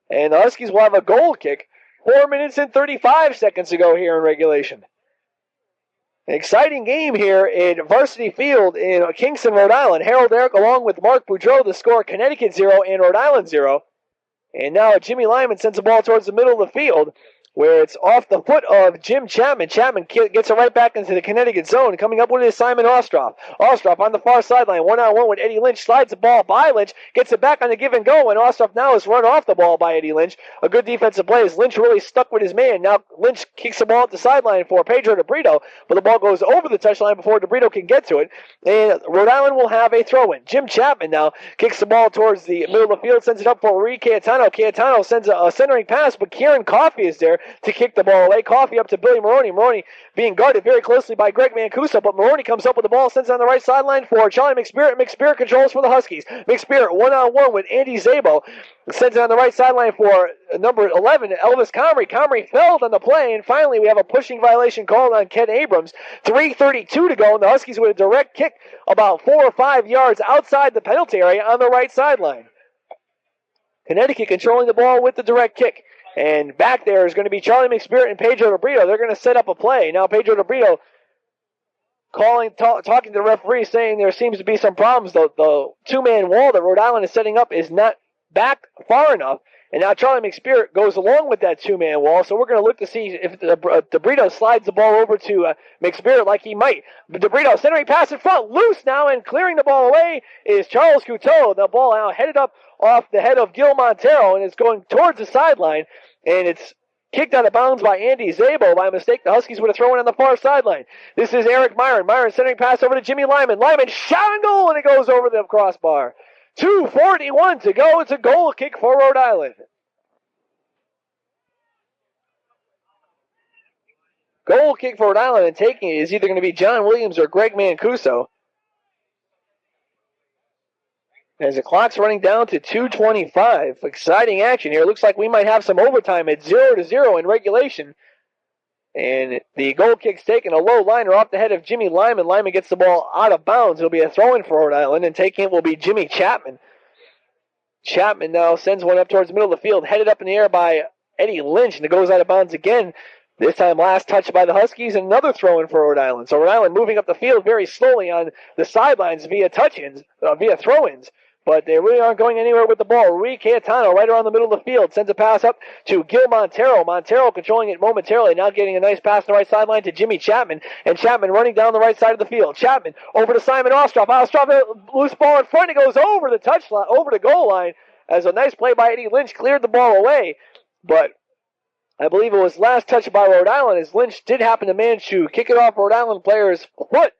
And the Huskies will have a goal kick. 4 minutes and 35 seconds to go here in regulation. An exciting game here in Varsity Field in Kingston, Rhode Island. Harold Darak along with Mark Boudreau to score Connecticut 0 and Rhode Island 0. And now Jimmy Lyman sends the ball towards the middle of the field, where it's off the foot of Jim Chapman. Chapman gets it right back into the Connecticut zone. Coming up with it is Simon Ostroff. Ostroff on the far sideline, one-on-one with Eddie Lynch. Slides the ball by Lynch, gets it back on the give and go, and Ostroff now is run off the ball by Eddie Lynch. A good defensive play as Lynch really stuck with his man. Now Lynch kicks the ball up the sideline for Pedro DeBrito, but the ball goes over the touchline before DeBrito can get to it. And Rhode Island will have a throw-in. Jim Chapman now kicks the ball towards the middle of the field, sends it up for Rui Cayetano. Cayetano sends a centering pass, but Kieran Coffey is there to kick the ball away. Coffey up to Billy Maroney. Maroney being guarded very closely by Greg Mancuso, but Maroney comes up with the ball, sends it on the right sideline for Charlie McSpirit. McSpirit controls for the Huskies. McSpirit one-on-one with Andy Zabo. Sends it on the right sideline for number 11, Elvis Comrie. Comrie failed on the play, and finally we have a pushing violation called on Ken Abrams. 3:32 to go, and the Huskies with a direct kick about 4 or 5 yards outside the penalty area on the right sideline. Connecticut controlling the ball with the direct kick. And back there is going to be Charlie McSpirit and Pedro DeBrito. They're going to set up a play. Now Pedro DeBrito talking to the referee, saying there seems to be some problems. The two-man wall that Rhode Island is setting up is not back far enough. And now Charlie McSpirit goes along with that two-man wall. So we're going to look to see if DeBrito slides the ball over to McSpirit like he might. But DeBrito centering pass in front, loose now, and clearing the ball away is Charles Couteau. The ball now headed up off the head of Gil Montero, and it's going towards the sideline, and it's kicked out of bounds by Andy Zabo. By mistake, the Huskies would have thrown it on the far sideline. This is Eric Myron. Myron centering pass over to Jimmy Lyman. Lyman shot on goal, and it goes over the crossbar. 2:41 to go. It's a goal kick for Rhode Island. Goal kick for Rhode Island, and taking it is either going to be John Williams or Greg Mancuso. As the clock's running down to 2:25. Exciting action here. Looks like we might have some overtime at 0-0 in regulation. And the goal kick's taken. A low liner off the head of Jimmy Lyman. Lyman gets the ball out of bounds. It'll be a throw-in for Rhode Island, and taking it will be Jimmy Chapman. Chapman now sends one up towards the middle of the field, headed up in the air by Eddie Lynch, and it goes out of bounds again. This time last touch by the Huskies, and another throw-in for Rhode Island. So Rhode Island moving up the field very slowly on the sidelines via throw-ins. but they really aren't going anywhere with the ball. Rui Cayetano right around the middle of the field sends a pass up to Gil Montero. Montero controlling it momentarily, now getting a nice pass on the right sideline to Jimmy Chapman, and Chapman running down the right side of the field. Chapman over to Simon Ostroff. Ostroff, loose ball in front. It goes over the touchline, over the goal line, as a nice play by Eddie Lynch cleared the ball away. But I believe it was last touch by Rhode Island, as Lynch did happen to manage to kick it off Rhode Island player's foot.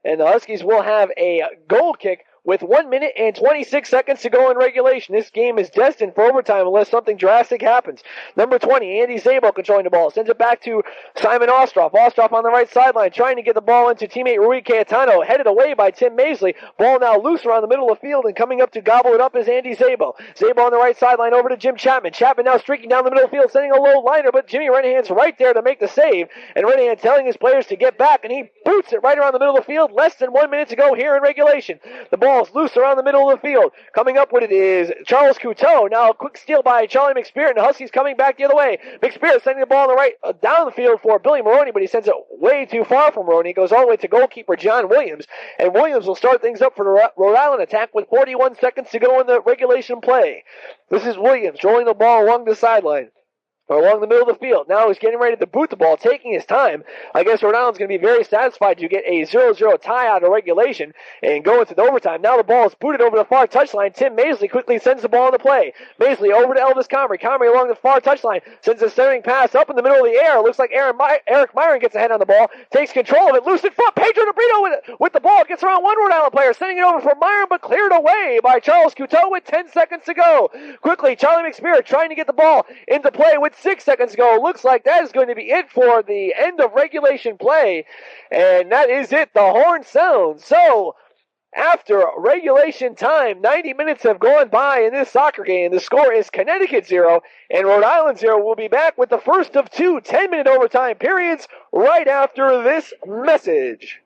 And the Huskies will have a goal kick with 1 minute and 26 seconds to go in regulation. This game is destined for overtime unless something drastic happens. Number 20, Andy Szabo controlling the ball. Sends it back to Simon Ostroff. Ostroff on the right sideline trying to get the ball into teammate Rui Cayetano. Headed away by Tim Maisley. Ball now loose around the middle of the field, and coming up to gobble it up is Andy Szabo. Szabo on the right sideline over to Jim Chapman. Chapman now streaking down the middle of the field, sending a low liner, but Jimmy Renahan's right there to make the save. And Renahan telling his players to get back, and he boots it right around the middle of the field. Less than 1 minute to go here in regulation. The ball's loose around the middle of the field. Coming up with it is Charles Couteau. Now a quick steal by Charlie McSpirit, and the Huskies coming back the other way. McSpirit sending the ball on the right down the field for Billy Maroney, but he sends it way too far from Maroney. He goes all the way to goalkeeper John Williams, and Williams will start things up for the Rhode Island attack with 41 seconds to go in the regulation play. This is Williams rolling the ball along the sideline, or along the middle of the field. Now he's getting ready to boot the ball, taking his time. I guess Rhode Island's going to be very satisfied to get a 0-0 tie out of regulation and go into the overtime. Now the ball is booted over the far touchline. Tim Maisley quickly sends the ball into play. Maisley over to Elvis Comrie. Comrie along the far touchline sends a centering pass up in the middle of the air. Looks like Eric Myron gets a head on the ball, takes control of it, loose in front. Pedro DeBrito with the ball, gets around one Rhode Island player, sending it over for Myron, but cleared away by Charles Couteau with 10 seconds to go. Quickly, Charlie McSpirit trying to get the ball into play with 6 seconds to go. Looks like that is going to be it for the end of regulation play, and that is it. The horn sounds. So after regulation time, 90 minutes have gone by in this soccer game. The score is Connecticut 0 and Rhode Island 0. We'll be back with the first of two 10-minute overtime periods right after this message.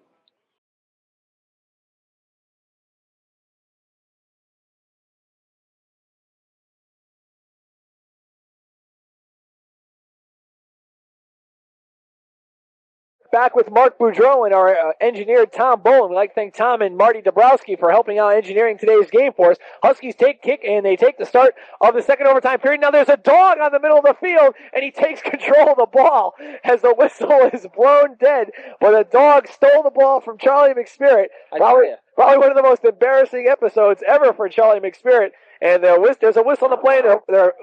Back with Mark Boudreau and our engineer Tom Bowen. We'd like to thank Tom and Marty Dabrowski for helping out engineering today's game for us. Huskies take kick, and they take the start of the second overtime period. Now there's a dog on the middle of the field, and he takes control of the ball as the whistle is blown dead. But a dog stole the ball from Charlie McSpirit. Probably one of the most embarrassing episodes ever for Charlie McSpirit. And there's a whistle on the play. They're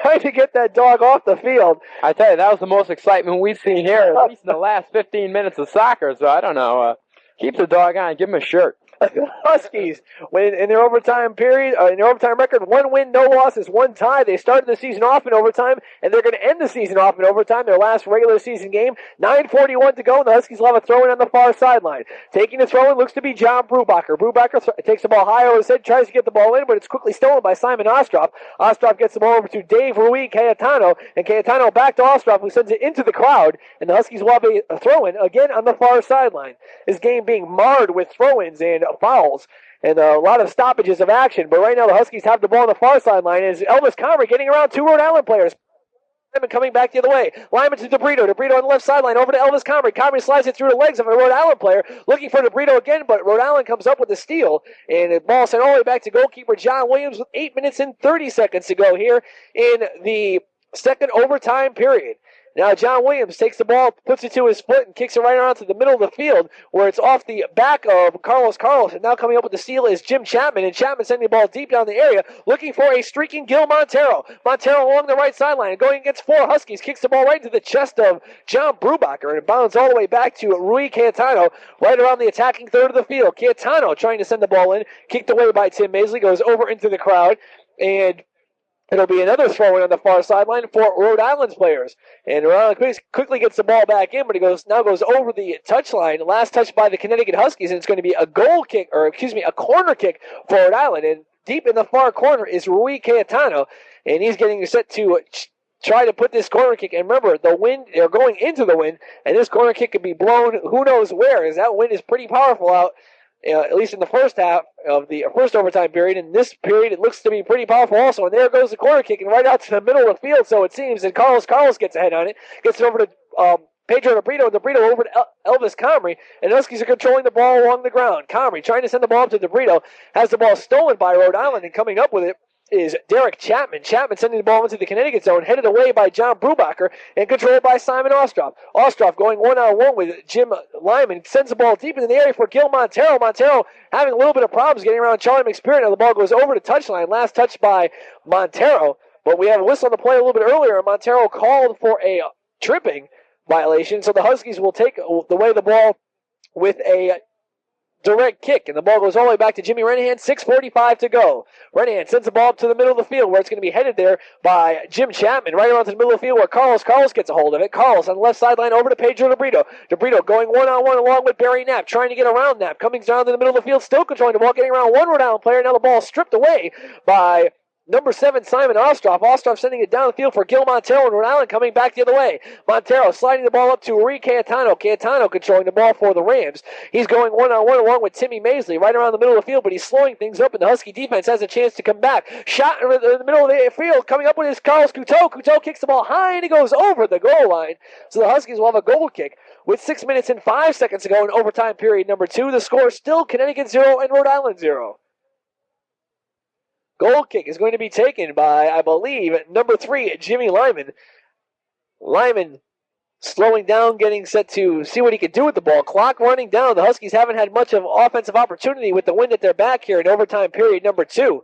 trying to get that dog off the field. I tell you, that was the most excitement we've seen here, at least in the last 15 minutes of soccer. So I don't know. Keep the dog on. Give him a shirt. Huskies, when in their overtime period, in their overtime record, 1 win, no losses, 1 tie. They started the season off in overtime, and they're going to end the season off in overtime. Their last regular season game, 9:41 to go, and the Huskies will have a throw-in on the far sideline. Taking the throw-in looks to be John Brubacher. Brubacher takes the ball high over his head, tries to get the ball in, but it's quickly stolen by Simon Ostroff. Ostroff gets the ball over to Dave Rui Cayetano, and Cayetano back to Ostroff, who sends it into the crowd, and the Huskies will have a throw-in again on the far sideline. This game being marred with throw-ins and fouls and a lot of stoppages of action. But right now the Huskies have the ball on the far sideline. Is Elvis Comrie getting around 2 Rhode Island players. Coming back the other way. Lyman to DeBrito. DeBrito on the left sideline over to Elvis Comrie. Comrie slides it through the legs of a Rhode Island player. Looking for DeBrito again, but Rhode Island comes up with the steal. And the ball sent all the way back to goalkeeper John Williams with 8 minutes and 30 seconds to go here in the second overtime period. Now John Williams takes the ball, puts it to his foot, and kicks it right around to the middle of the field, where it's off the back of Carlos. And now coming up with the steal is Jim Chapman, and Chapman sending the ball deep down the area, looking for a streaking Gil Montero. Montero along the right sideline, going against 4 Huskies, kicks the ball right into the chest of John Brubacher, and it bounds all the way back to Rui Cayetano, right around the attacking third of the field. Cayetano trying to send the ball in, kicked away by Tim Maisley, goes over into the crowd, and it'll be another throw-in on the far sideline for Rhode Island's players. And Rhode Island quickly gets the ball back in, but it now goes over the touchline. Last touch by the Connecticut Huskies, and it's going to be a corner kick for Rhode Island. And deep in the far corner is Rui Cayetano, and he's getting set to try to put this corner kick. And remember, the wind, they're going into the wind, and this corner kick could be blown who knows where, as that wind is pretty powerful out. At least in the first half of the first overtime period. In this period, it looks to be pretty powerful also. And there goes the corner kick, and right out to the middle of the field, so it seems. And Carlos gets a head on it. Gets it over to Pedro DeBrito, DeBrito over to Elvis Comrie, and the Huskies are controlling the ball along the ground. Comrie trying to send the ball up to DeBrito, has the ball stolen by Rhode Island, and coming up with it is Darak Chapman. Chapman sending the ball into the Connecticut zone, headed away by John Brubacher and controlled by Simon Ostroff. Ostroff going one-on-one with Jim Lyman, sends the ball deep into the area for Gil Montero. Montero having a little bit of problems getting around Charlie McSpirit. Now the ball goes over the touchline. Last touch by Montero, but we have a whistle on the play a little bit earlier, and Montero called for a tripping violation, so the Huskies will take away the ball with a direct kick, and the ball goes all the way back to Jimmy Renahan. 6:45 to go. Renahan sends the ball up to the middle of the field, where it's going to be headed there by Jim Chapman, right around to the middle of the field where Carlos gets a hold of it. Carlos on the left sideline over to Pedro DeBrito. DeBrito going one-on-one along with Barry Knapp, trying to get around Knapp, coming down to the middle of the field, still controlling the ball, getting around one Rhode Island player. Now the ball stripped away by number 7, Simon Ostroff. Ostroff sending it down the field for Gil Montero, and Rhode Island coming back the other way. Montero sliding the ball up to Uri Cayetano. Cayetano controlling the ball for the Rams. He's going one-on-one along with Timmy Maisley right around the middle of the field, but he's slowing things up, and the Husky defense has a chance to come back. Shot in the middle of the field, coming up with his Carlos Couteau. Couteau kicks the ball high, and he goes over the goal line. So the Huskies will have a goal kick with 6 minutes and 5 seconds to go in overtime period number 2. The score is still Connecticut 0 and Rhode Island 0. Goal kick is going to be taken by, I believe, number 3, Jimmy Lyman. Lyman slowing down, getting set to see what he can do with the ball. Clock running down. The Huskies haven't had much of offensive opportunity with the wind at their back here in overtime period number 2.